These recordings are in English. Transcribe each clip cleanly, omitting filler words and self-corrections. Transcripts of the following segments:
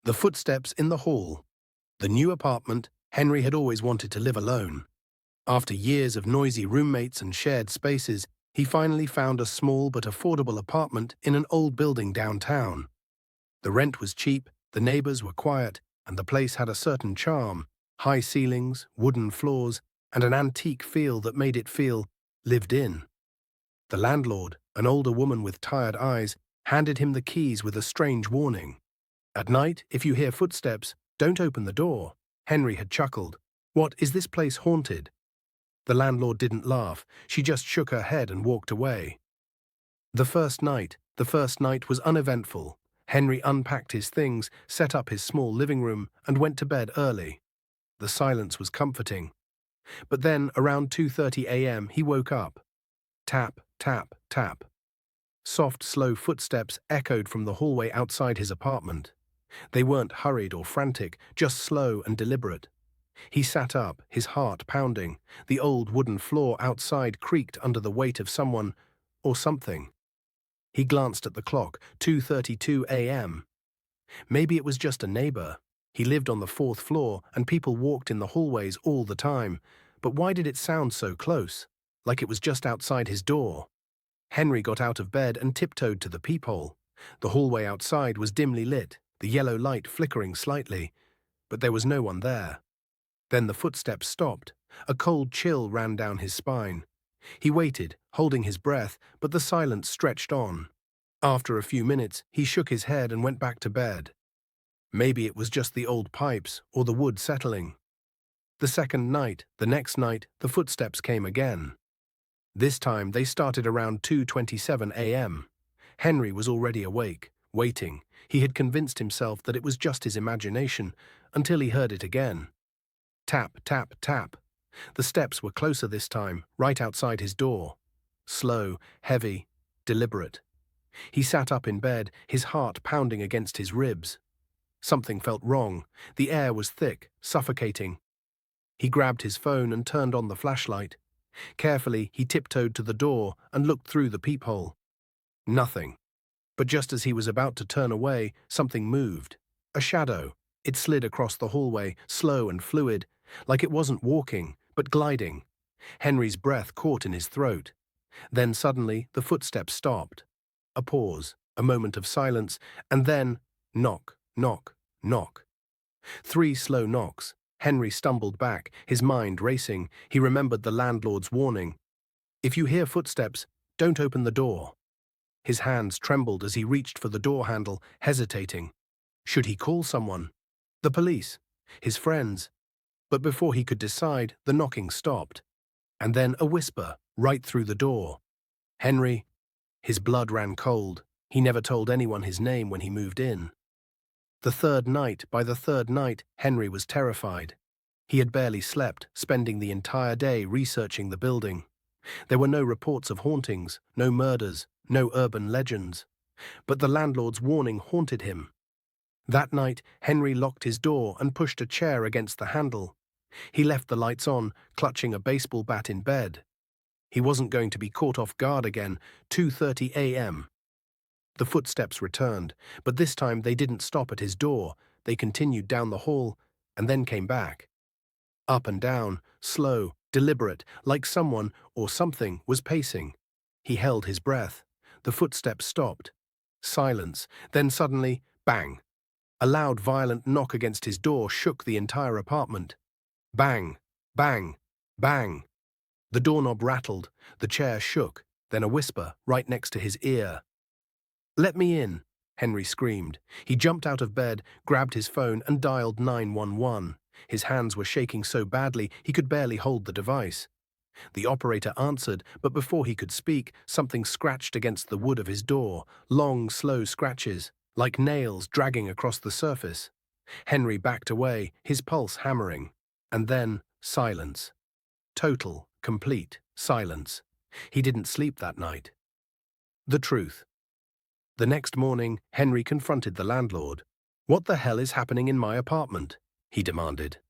The footsteps in the hall. The new apartment. Henry had always wanted to live alone. After years of noisy roommates and shared spaces, he finally found a small but affordable apartment in an old building downtown. The rent was cheap, the neighbors were quiet, and the place had a certain charm: high ceilings, wooden floors, and an antique feel that made it feel lived in. The landlord, an older woman with tired eyes, handed him the keys with a strange warning. "At night, if you hear footsteps, don't open the door." Henry had chuckled. "What, is this place haunted?" The landlord didn't laugh. She just shook her head and walked away. The first night was uneventful. Henry unpacked his things, set up his small living room, and went to bed early. The silence was comforting. But then, around 2:30 a.m., he woke up. Tap, tap, tap. Soft, slow footsteps echoed from the hallway outside his apartment. They weren't hurried or frantic, just slow and deliberate. He sat up, his heart pounding. The old wooden floor outside creaked under the weight of someone or something. He glanced at the clock, 2:32 a.m. Maybe it was just a neighbor. He lived on the fourth floor, and people walked in the hallways all the time. But why did it sound so close? Like it was just outside his door. Henry got out of bed and tiptoed to the peephole. The hallway outside was dimly lit, the yellow light flickering slightly, but there was no one there. Then the footsteps stopped. A cold chill ran down his spine. He waited, holding his breath, but the silence stretched on. After a few minutes, he shook his head and went back to bed. Maybe it was just the old pipes or the wood settling. The second night, the next night, the footsteps came again. This time they started around 2:27 a.m. Henry was already awake, waiting. He had convinced himself that it was just his imagination, until he heard it again. Tap, tap, tap. The steps were closer this time, right outside his door. Slow, heavy, deliberate. He sat up in bed, his heart pounding against his ribs. Something felt wrong. The air was thick, suffocating. He grabbed his phone and turned on the flashlight. Carefully, he tiptoed to the door and looked through the peephole. Nothing. But just as he was about to turn away, something moved. A shadow. It slid across the hallway, slow and fluid, like it wasn't walking, but gliding. Henry's breath caught in his throat. Then suddenly, the footsteps stopped. A pause, a moment of silence, and then knock, knock, knock. 3 slow knocks. Henry stumbled back, his mind racing. He remembered the landlord's warning. "If you hear footsteps, don't open the door." His hands trembled as he reached for the door handle, hesitating. Should he call someone? The police? His friends? But before he could decide, the knocking stopped. And then a whisper, right through the door. "Henry." His blood ran cold. He never told anyone his name when he moved in. By the third night, Henry was terrified. He had barely slept, spending the entire day researching the building. There were no reports of hauntings, no murders, no urban legends. But the landlord's warning haunted him. That night, Henry locked his door and pushed a chair against the handle. He left the lights on, clutching a baseball bat in bed. He wasn't going to be caught off guard again. 2:30 a.m. The footsteps returned, but this time they didn't stop at his door. They continued down the hall and then came back. Up and down, slow, deliberate, like someone or something was pacing. He held his breath. The footsteps stopped. Silence. Then suddenly, bang! A loud, violent knock against his door shook the entire apartment. Bang! Bang! Bang! The doorknob rattled, the chair shook, then a whisper right next to his ear. "Let me in," Henry screamed. He jumped out of bed, grabbed his phone, and dialed 911. His hands were shaking so badly he could barely hold the device. The operator answered, but before he could speak, something scratched against the wood of his door, long, slow scratches, like nails dragging across the surface. Henry backed away, his pulse hammering. And then, silence. Total, complete silence. He didn't sleep that night. The truth. The next morning, Henry confronted the landlord. "What the hell is happening in my apartment?" he demanded.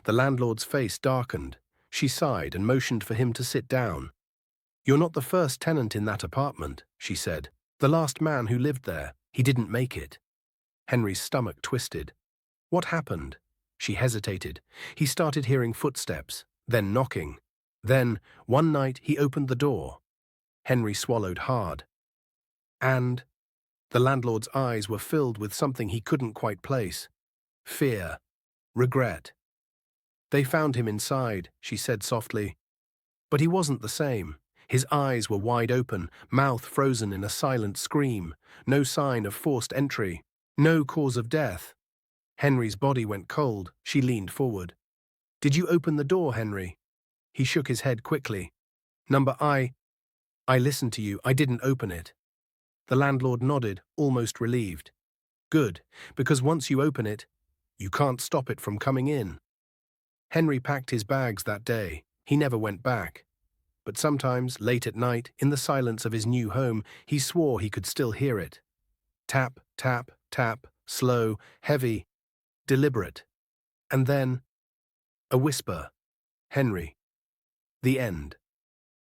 The landlord's face darkened. She sighed and motioned for him to sit down. "You're not the first tenant in that apartment," she said. "The last man who lived there, he didn't make it." Henry's stomach twisted. What happened? She hesitated. He started hearing footsteps, then knocking. Then, one night, he opened the door. Henry swallowed hard. And the landlord's eyes were filled with something he couldn't quite place. Fear. Regret. They found him inside, she said softly. But he wasn't the same. His eyes were wide open, mouth frozen in a silent scream. No sign of forced entry. No cause of death. Henry's body went cold. She leaned forward. Did you open the door, Henry? He shook his head quickly. I listened to you. I didn't open it. The landlord nodded, almost relieved. Good, because once you open it, you can't stop it from coming in. Henry packed his bags that day. He never went back. But sometimes, late at night, in the silence of his new home, he swore he could still hear it. Tap, tap, tap, slow, heavy, deliberate. And then, a whisper. Henry. The end.